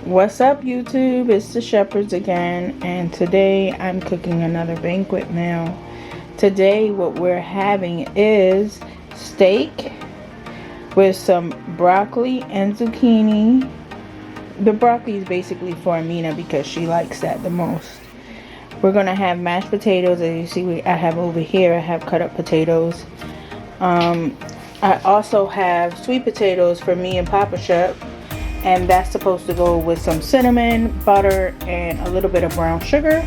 What's up, YouTube? It's the Shepherds again, and today I'm cooking another banquet meal. Today what we're having is steak with some broccoli and zucchini. The broccoli is basically for Amina because she likes that the most. We're gonna have mashed potatoes, as you see. I have over here, I have cut up potatoes. I also have sweet potatoes for me and Papa Shep, and that's supposed to go with some cinnamon, butter, and a little bit of brown sugar.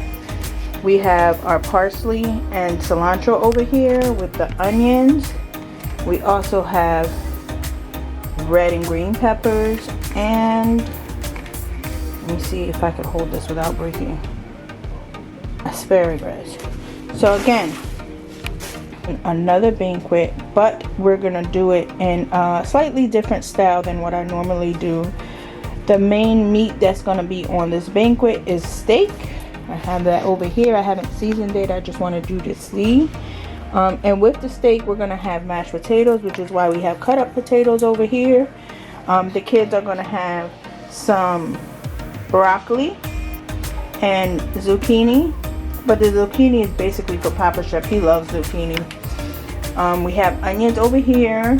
We have our parsley and cilantro over here with the onions. We also have red and green peppers, and let me see if I can hold this without breaking. Asparagus. So again, another banquet, but we're gonna do it in a slightly different style than what I normally do. The main meat that's gonna be on this banquet is steak. I have that over here. I haven't seasoned it. I just wanted you to see. And with the steak, we're gonna have mashed potatoes, which is why we have cut up potatoes over here. The kids are gonna have some broccoli and zucchini, but the zucchini is basically for Papa Shep. He loves zucchini. We have onions over here.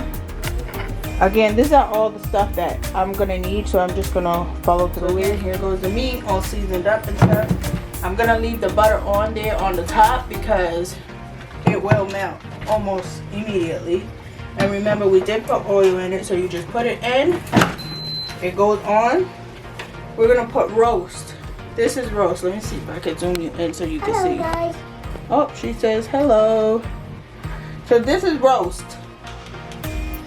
Again, these are all the stuff that I'm gonna need, so I'm just gonna follow through it. Here goes the meat, all seasoned up and stuff. I'm gonna leave the butter on there on the top because it will melt almost immediately. And remember, we did put oil in it, so you just put it in. It goes on. We're gonna put roast. This is roast. Let me see if I can zoom you in so you can see. Guys. Oh, she says hello. So this is roast.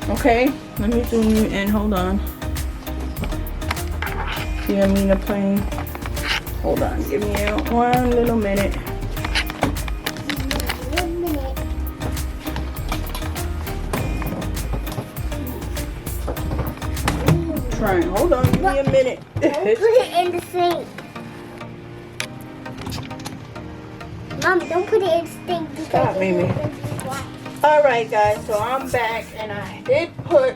Okay, let me zoom you in. Hold on. See Amina playing? Hold on, give me one little minute. Trying. Hold on, give me a minute. Don't put it in the sink. Mom, don't put it in the sink. Stop, Mimi. Alright guys, so I'm back, and I did put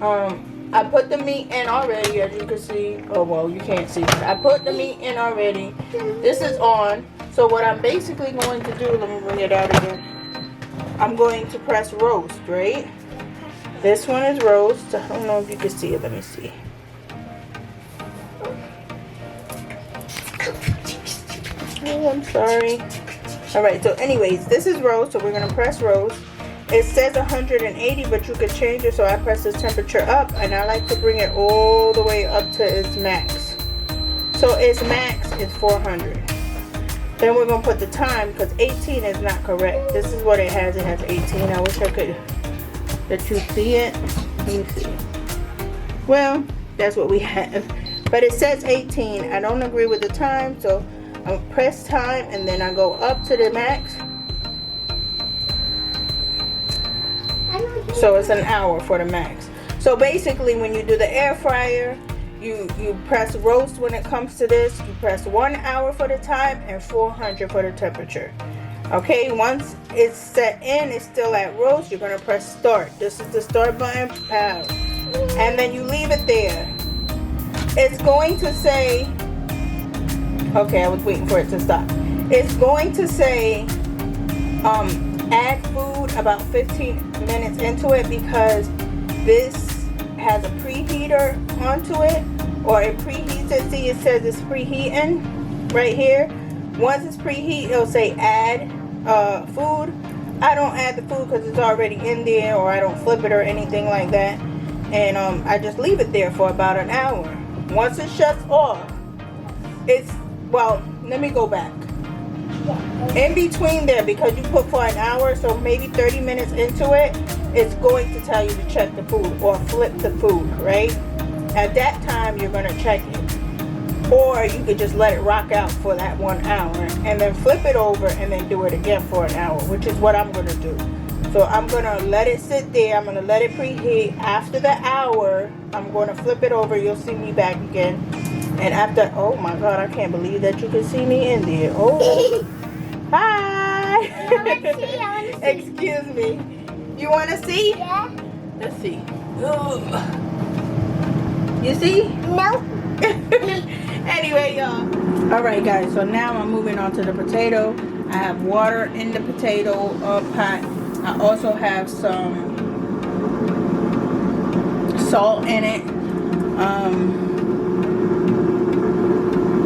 I put the meat in already, as you can see. Oh well, you can't see, but I put the meat in already. This is on. So what I'm basically going to do, let me bring it out again. I'm going to press roast, right? This one is roast. I don't know if you can see it. Let me see. Oh, I'm sorry. Alright, so anyways, this is roast, so we're going to press roast. It says 180, but you could change it, so I press this temperature up, and I like to bring it all the way up to its max. So its max is 400. Then we're going to put the time, because 18 is not correct. This is what it has. It has 18. I wish I could let you see it. Let me see. Well, that's what we have. But it says 18. I don't agree with the time, so I press time, and then I go up to the max. So it's an hour for the max. So basically, when you do the air fryer, you press roast when it comes to this. You press 1 hour for the time and 400 for the temperature. Okay, once it's set in, it's still at roast, you're gonna press start. This is the start button, pow. And then you leave it there. It's going to say, okay, I was waiting for it to stop. It's going to say add food about 15 minutes into it, because this has a preheater onto it, or it preheats it. See, it says it's preheating right here. Once it's preheat, it'll say add food. I don't add the food because it's already in there, or I don't flip it or anything like that. And I just leave it there for about an hour. Once it shuts off, it's, well, let me go back. In between there, because you put for an hour, so maybe 30 minutes into it, it's going to tell you to check the food or flip the food, right? At that time, you're going to check it. Or you could just let it rock out for that 1 hour and then flip it over and then do it again for an hour, which is what I'm going to do. So I'm going to let it sit there. I'm going to let it preheat. After the hour, I'm going to flip it over. You'll see me back again. And after, oh my God, I can't believe that you can see me in there. Oh, hi. I wanna see. Excuse me. You want to see? Yeah. Let's see. Ugh. You see? No. Anyway, y'all. All right, guys. So now I'm moving on to the potato. I have water in the potato pot. I also have some salt in it.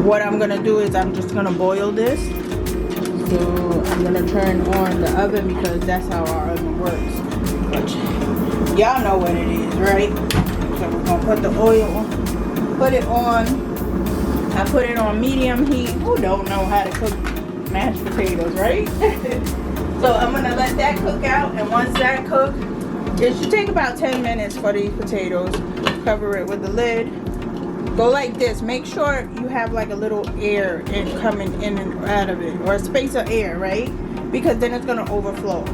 What I'm gonna do is I'm just gonna boil this. So I'm gonna turn on the oven because that's how our oven works. But y'all know what it is, right? So we're gonna put the oil on, put it on. I put it on medium heat. Who don't know how to cook mashed potatoes, right? So I'm gonna let that cook out, and once that cooks, it should take about 10 minutes for these potatoes. Cover it with the lid. Go like this. Make sure you have like a little air coming in and out of it, or a space of air, right? Because then it's gonna overflow,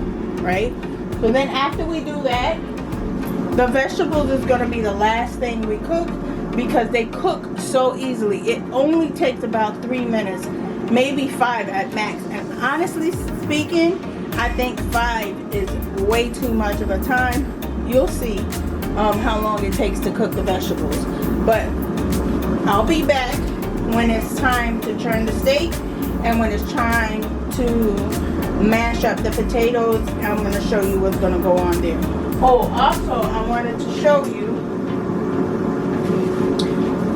right? So then after we do that, the vegetables is gonna be the last thing we cook because they cook so easily. It only takes about 3 minutes, maybe 5 at max. And honestly speaking, I think 5 is way too much of a time. You'll see how long it takes to cook the vegetables. But I'll be back when it's time to turn the steak and when it's time to mash up the potatoes. I'm going to show you what's going to go on there. Oh, also I wanted to show you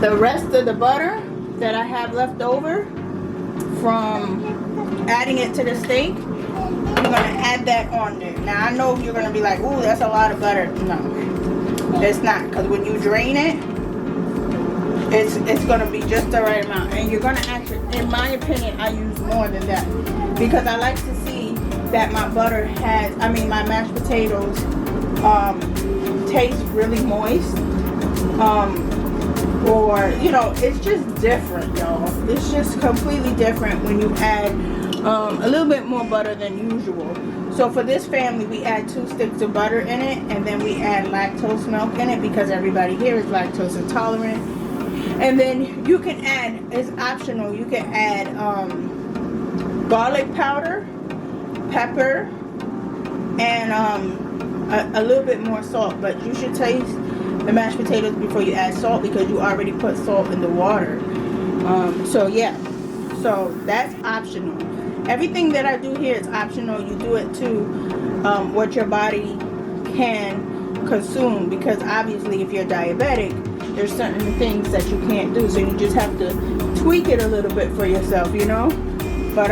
the rest of the butter that I have left over from adding it to the steak. I'm going to add that on there. Now I know you're going to be like, ooh, that's a lot of butter. No, it's not, because when you drain it, it's going to be just the right amount. And you're going to actually, in my opinion, I use more than that because I like to see that my butter has, my mashed potatoes taste really moist. Or, you know, it's just different, y'all. It's just completely different when you add a little bit more butter than usual. So for this family, we add 2 sticks of butter in it, and then we add lactose milk in it because everybody here is lactose intolerant. And then you can add, it's optional, you can add garlic powder, pepper, and a little bit more salt. But you should taste the mashed potatoes before you add salt because you already put salt in the water. So yeah, so that's optional. Everything that I do here is optional. You do it to what your body can consume, because obviously if you're diabetic, there's certain things that you can't do, so you just have to tweak it a little bit for yourself, you know. But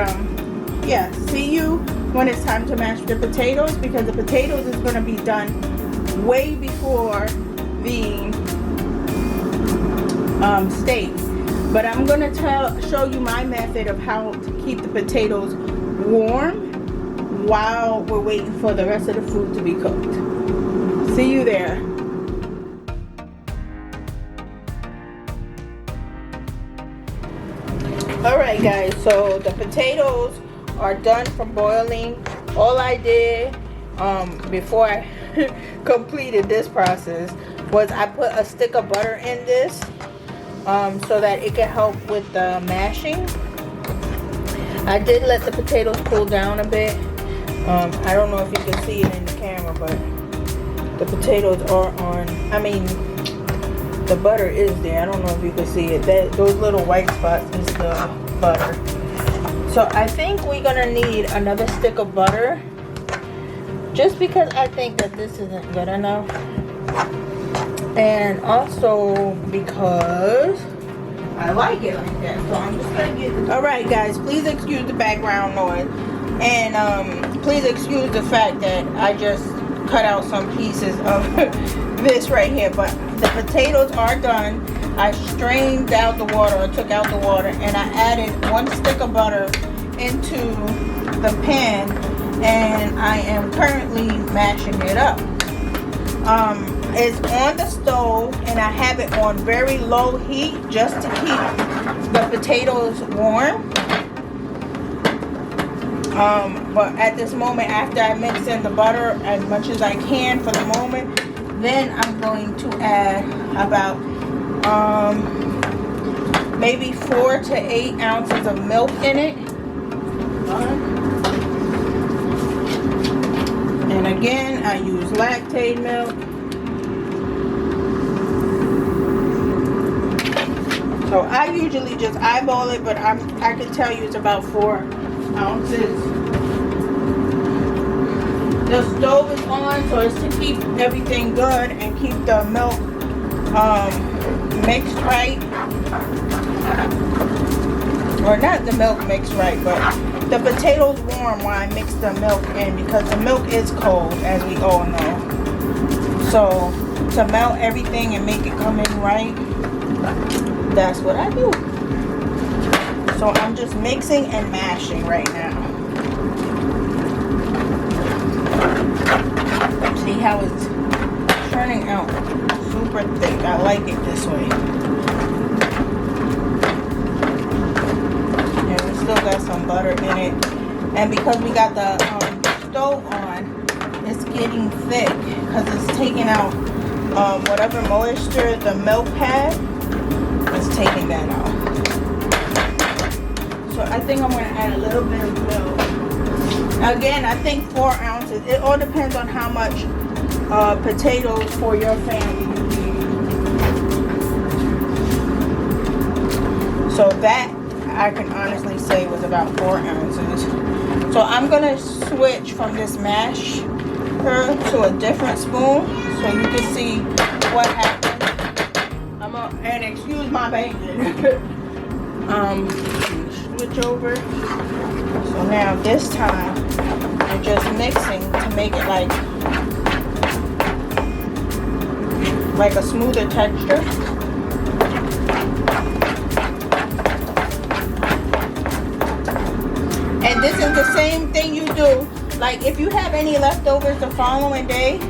yeah, see you when it's time to mash the potatoes, because the potatoes is going to be done way before the steak. But I'm going to show you my method of how to keep the potatoes warm while we're waiting for the rest of the food to be cooked. See you there. Alright guys, so the potatoes are done from boiling. All I did before I completed this process was I put a stick of butter in this so that it can help with the mashing. I did let the potatoes cool down a bit. I don't know if you can see it in the camera, but the potatoes are on, the butter is there. I don't know if you can see it. Those little white spots is the butter. So I think we're gonna need another stick of butter, just because I think that this isn't good enough, and also because I like it like that. So I'm just gonna get it. All right, guys, please excuse the background noise, and please excuse the fact that I just cut out some pieces of this right here. But the potatoes are done. I strained out the water, or took out the water, and I added 1 stick of butter into the pan, and I am currently mashing it up. It's on the stove, and I have it on very low heat just to keep the potatoes warm. But at this moment, after I mix in the butter as much as I can for the moment, then I'm going to add about maybe 4 to 8 ounces of milk in it. And again, I use lactate milk. So I usually just eyeball it, but I can tell you it's about 4 ounces. The stove is on, so it's to keep everything good and keep the milk mixed right. Or not the milk mixed right, but the potatoes warm while I mix the milk in, because the milk is cold, as we all know. So to melt everything and make it come in right, that's what I do. So I'm just mixing and mashing right now. See how it's turning out super thick. I like it this way. And we still got some butter in it. And because we got the stove on, it's getting thick because it's taking out whatever moisture the milk had. It's taking that out. So I think I'm going to add a little bit of milk. Again, I think 4 ounces. It all depends on how much potatoes for your family you need. So that, I can honestly say, was about 4 ounces. So I'm going to switch from this masher to a different spoon so you can see what happens. And excuse my banging. Switch over. So now this time I'm just mixing to make it like a smoother texture. And this is the same thing you do. Like if you have any leftovers the following day,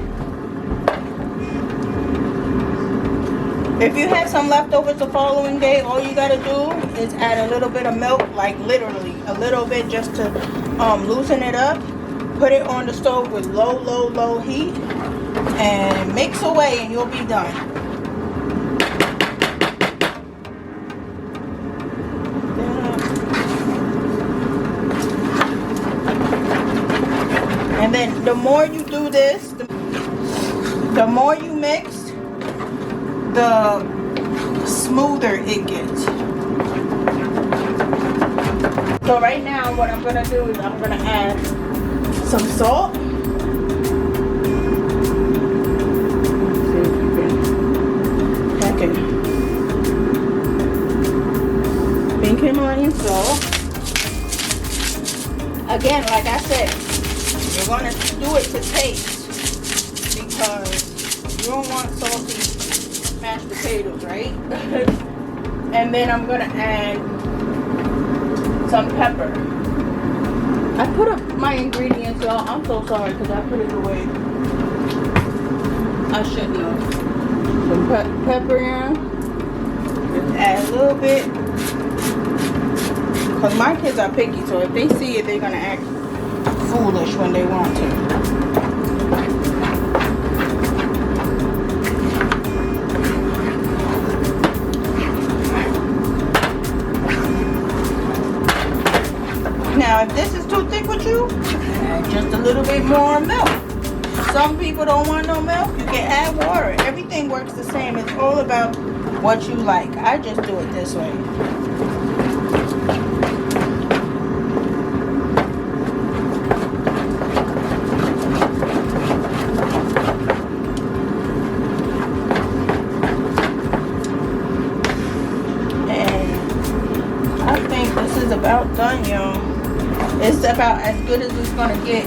if you have some leftovers the following day, all you gotta do is add a little bit of milk, like literally a little bit, just to loosen it up. Put it on the stove with low heat and mix away and you'll be done. And then the more you do this, the more you mix, the smoother it gets. So right now what I'm gonna do is I'm gonna add some salt. Pink Himalayan salt. Again, like I said, you're gonna do it to taste, because you don't want salty mashed potatoes, right? And then I'm gonna add some pepper. I put up my ingredients, y'all. I'm so sorry because I put it away. I shouldn't have. Some pepper in. Just add a little bit. Because my kids are picky, so if they see it, they're gonna act foolish when they want to. Now, if this is too thick with you, add just a little bit more milk. Some people don't want no milk. You can add water. Everything works the same. It's all about what you like. I just do it this way. And I think this is about done, y'all. It's about as good as it's gonna get,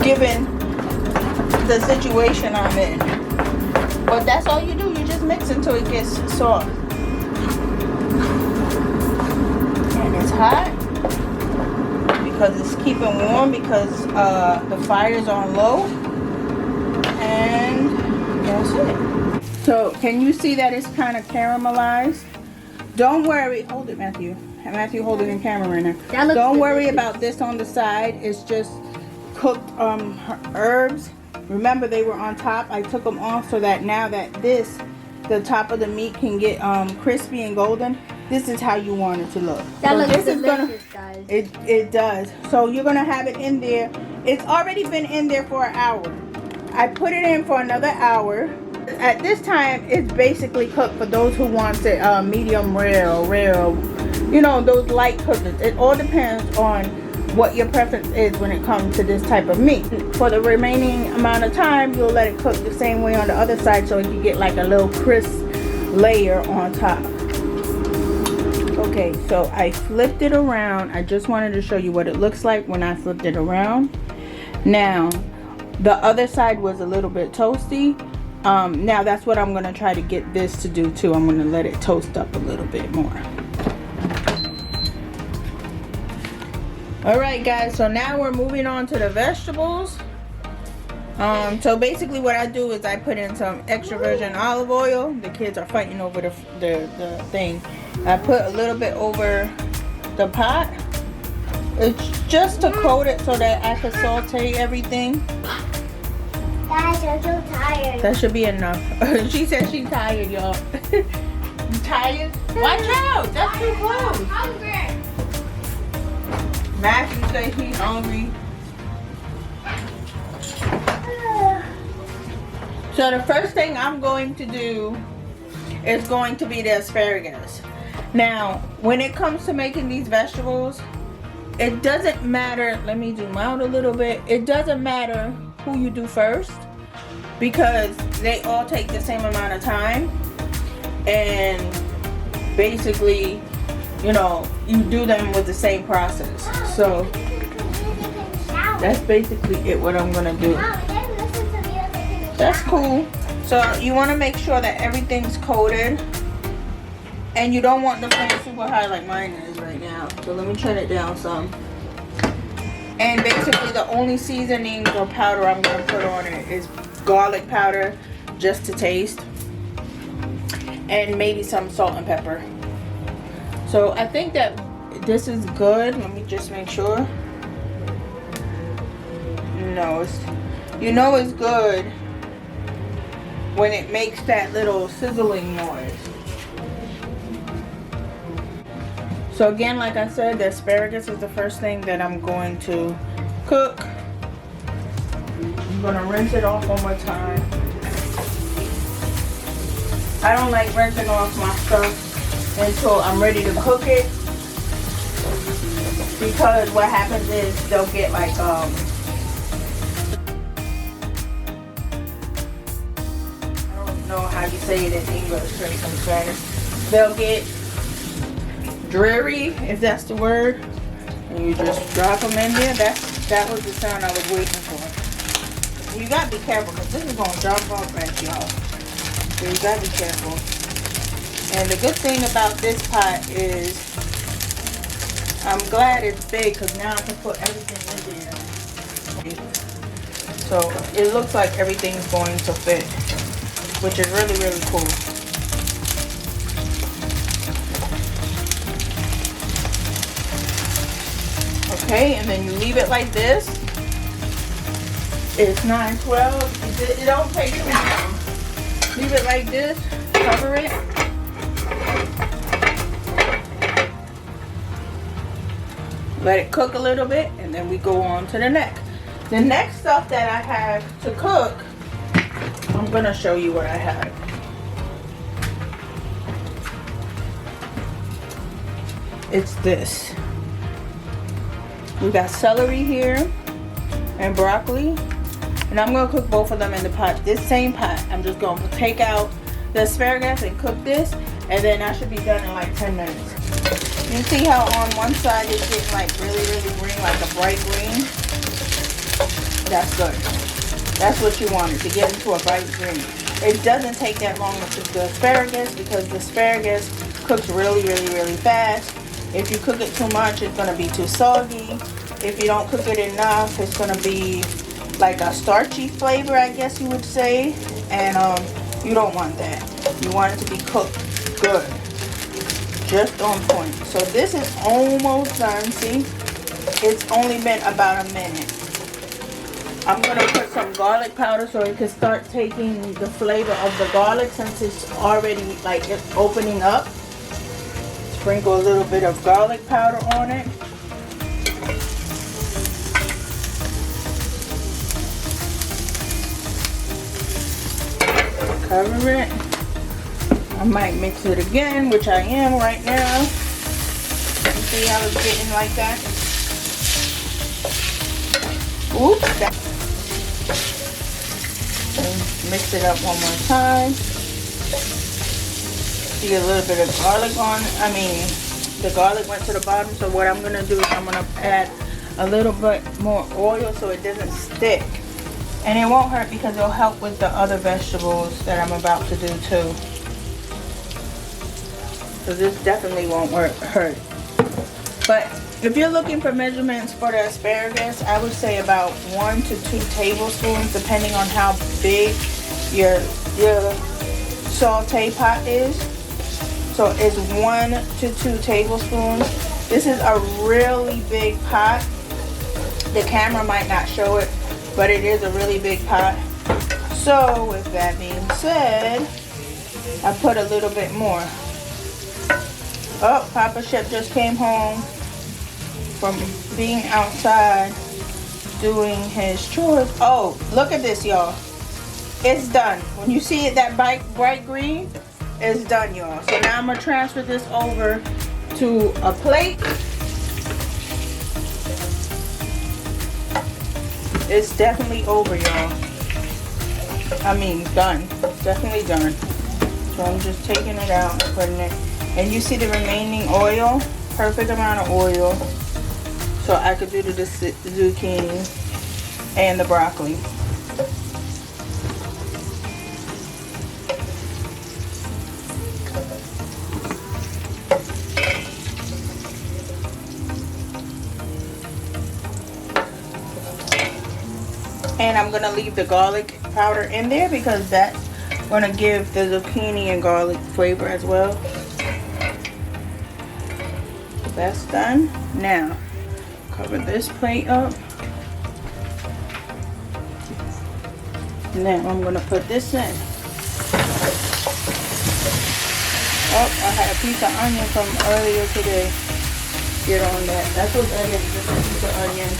given the situation I'm in. But that's all you do. You just mix until it gets soft. And it's hot because it's keeping warm, because the fire's on low. And that's it. So can you see that it's kind of caramelized? Don't worry. Hold it, Matthew. Matthew, hold it in camera right now. Don't worry about this on the side. It's just cooked herbs. Remember, they were on top. I took them off so that now that the top of the meat can get crispy and golden. This is how you want it to look. That so looks this delicious, is gonna, guys. It does. So you're gonna have it in there. It's already been in there for an hour. I put it in for another hour. At this time, it's basically cooked for those who want it medium rare, you know, those light cookers. It all depends on what your preference is when it comes to this type of meat. For the remaining amount of time, you'll let it cook the same way on the other side so you get like a little crisp layer on top. Okay, so I flipped it around. I just wanted to show you what it looks like when I flipped it around. Now, the other side was a little bit toasty. Now that's what I'm gonna try to get this to do too. I'm gonna let it toast up a little bit more. Alright guys, so now we're moving on to the vegetables. So basically what I do is I put in some extra virgin olive oil. The kids are fighting over the thing. I put a little bit over the pot. It's just to coat it so that I can saute everything. Guys, I'm so tired. That should be enough. She said she's tired, y'all. You tired? Watch out! That's too close. Hungry. Matthew says he's hungry. So the first thing I'm going to do is going to be the asparagus. Now, when it comes to making these vegetables, it doesn't matter. Let me zoom out a little bit. It doesn't matter who you do first because they all take the same amount of time. And basically, you know, you do them with the same process. So that's basically it, what I'm gonna do. That's cool. So you want to make sure that everything's coated, and you don't want the flame super high like mine is right now. So let me turn it down some. And basically the only seasonings or powder I'm gonna put on it is garlic powder, just to taste, and maybe some salt and pepper. So I think that this is good. Let me just make sure. No, you know it's good when it makes that little sizzling noise. So again, like I said, the asparagus is the first thing that I'm going to cook. I'm gonna rinse it off one more time. I don't like rinsing off my stuff until I'm ready to cook it, because what happens is they'll get like I don't know how you say it in English or in Spanish. They'll get dreary, if that's the word, and you just drop them in there. That was the sound I was waiting for. You gotta be careful because this is gonna drop off at y'all. So you gotta be careful. And the good thing about this pot is I'm glad it's big because now I can put everything in there. So it looks like everything's going to fit, which is really, really cool. Okay, and then you leave it like this. It's 9:12. It don't take too long. Leave it like this. Cover it. Let it cook a little bit, and then we go on to the next. The next stuff that I have to cook, I'm gonna show you what I have. It's this. We got celery here and broccoli, and I'm gonna cook both of them in the pot. This same pot, I'm just gonna take out the asparagus and cook this, and then I should be done in like 10 minutes. You see how on one side it's getting like really, really green, like a bright green? That's good. That's what you want, it to get into a bright green. It doesn't take that long to cook the asparagus because the asparagus cooks really, really, really fast. If you cook it too much, it's gonna be too soggy. If you don't cook it enough, it's gonna be like a starchy flavor, I guess you would say. And you don't want that. You want it to be cooked good, just on point. So this is almost done. See, it's only been about a minute. I'm gonna put some garlic powder so it can start taking the flavor of the garlic since it's already like it's opening up. Sprinkle a little bit of garlic powder on it. Cover it. I might mix it again, which I am right now. You see how it's getting like that? Oops. And mix it up one more time. See a little bit of garlic on. The garlic went to the bottom. So what I'm gonna do is I'm gonna add a little bit more oil so it doesn't stick. And it won't hurt because it'll help with the other vegetables that I'm about to do too. So this definitely won't hurt. But if you're looking for measurements for the asparagus, I would say about 1 to 2 tablespoons, depending on how big your saute pot is. So it's 1 to 2 tablespoons. This is a really big pot. The camera might not show it, but it is a really big pot. So with that being said, I put a little bit more. Oh, Papa Shep just came home from being outside doing his chores. Oh, look at this, y'all. It's done. When you see it that bright green, it's done, y'all. So now I'm gonna transfer this over to a plate. It's definitely over, y'all. Done. It's definitely done. So I'm just taking it out and putting it. And you see the remaining oil? Perfect amount of oil. So I could do the zucchini and the broccoli. And I'm gonna leave the garlic powder in there because that's gonna give the zucchini and garlic flavor as well. That's done. Now, cover this plate up. Now I'm gonna put this in. Oh, I had a piece of onion from earlier today. Get on that. That's what that is, just a piece of onion.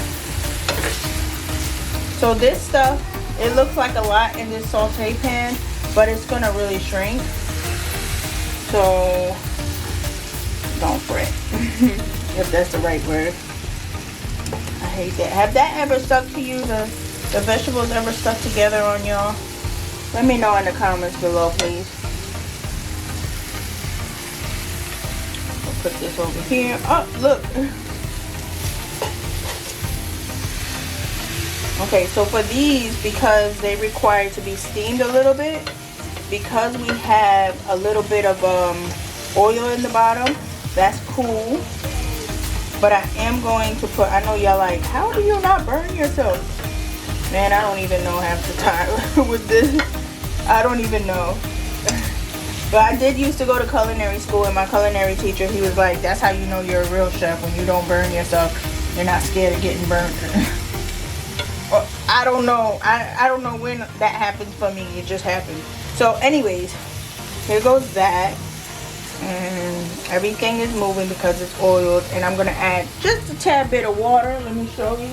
So this stuff, it looks like a lot in this saute pan, but it's gonna really shrink. So don't fret, if that's the right word. I hate that. Have that ever stuck to you? The vegetables ever stuck together on y'all? Let me know in the comments below, please. I'll put this over here. Oh, look. Okay, so for these, because they require to be steamed a little bit, because we have a little bit of oil in the bottom, that's cool. But I am going to put, I know y'all like, how do you not burn yourself? Man, I don't even know half the time with this. I don't even know. But I did used to go to culinary school, and my culinary teacher, he was like, that's how you know you're a real chef, when you don't burn yourself. You're not scared of getting burnt. I don't know. I don't know when that happens for me. It just happens. So anyways, here goes that. And everything is moving because it's oiled. And I'm going to add just a tad bit of water. Let me show you.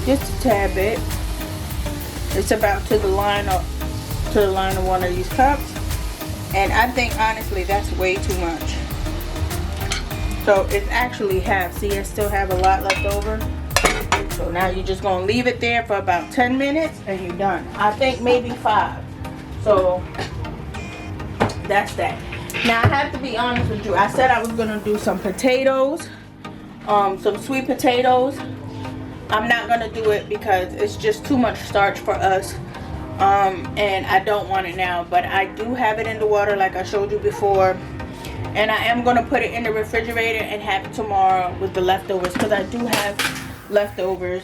Just a tad bit. It's about to the line of one of these cups. And I think honestly that's way too much. So it's actually half. See, I still have a lot left over. So now you're just gonna leave it there for about 10 minutes and you're done. I think maybe 5. So that's that. Now I have to be honest with you. I said I was gonna do some potatoes, some sweet potatoes. I'm not gonna do it because it's just too much starch for us. And I don't want it now, but I do have it in the water like I showed you before, and I am going to put it in the refrigerator and have it tomorrow with the leftovers, because I do have leftovers.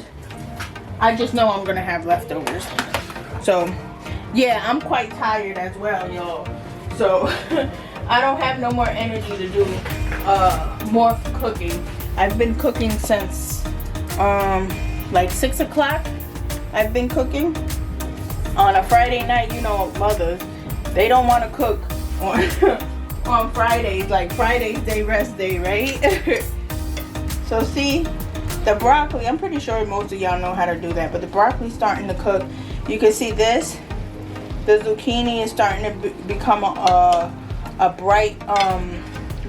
I just know I'm going to have leftovers. So yeah, I'm quite tired as well, y'all, so I don't have no more energy to do more cooking. I've been cooking since like 6 o'clock. I've been cooking on a Friday night. You know, mothers, they don't want to cook on on Fridays. Like Fridays, they rest day, right? So see, the broccoli, I'm pretty sure most of y'all know how to do that, but the broccoli's starting to cook. You can see this. The zucchini is starting to become a bright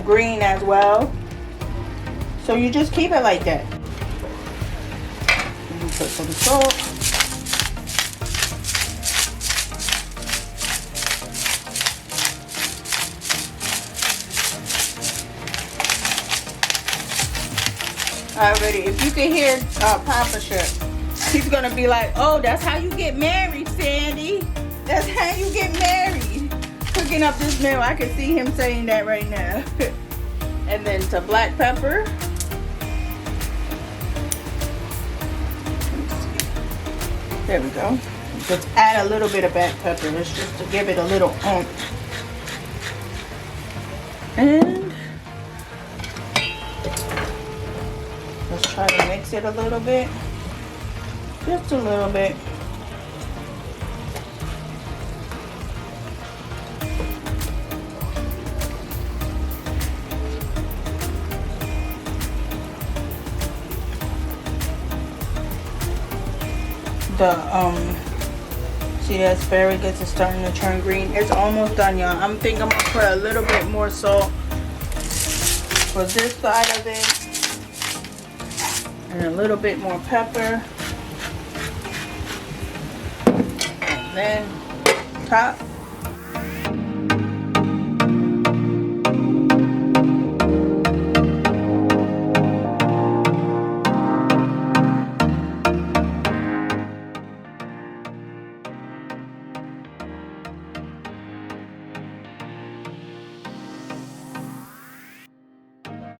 green as well. So you just keep it like that. You put some salt. Already, if you can hear Papa Chef, he's gonna be like, "Oh, that's how you get married, Sandy. That's how you get married." Cooking up this meal, I can see him saying that right now. And then some black pepper. There we go. Just add a little bit of black pepper. It's just to give it a little oomph. And let's try to mix it a little bit. Just a little bit. See the asparagus is starting to turn green. It's almost done, y'all. I'm thinking I'm gonna put a little bit more salt for this side of it, and a little bit more pepper, and then top.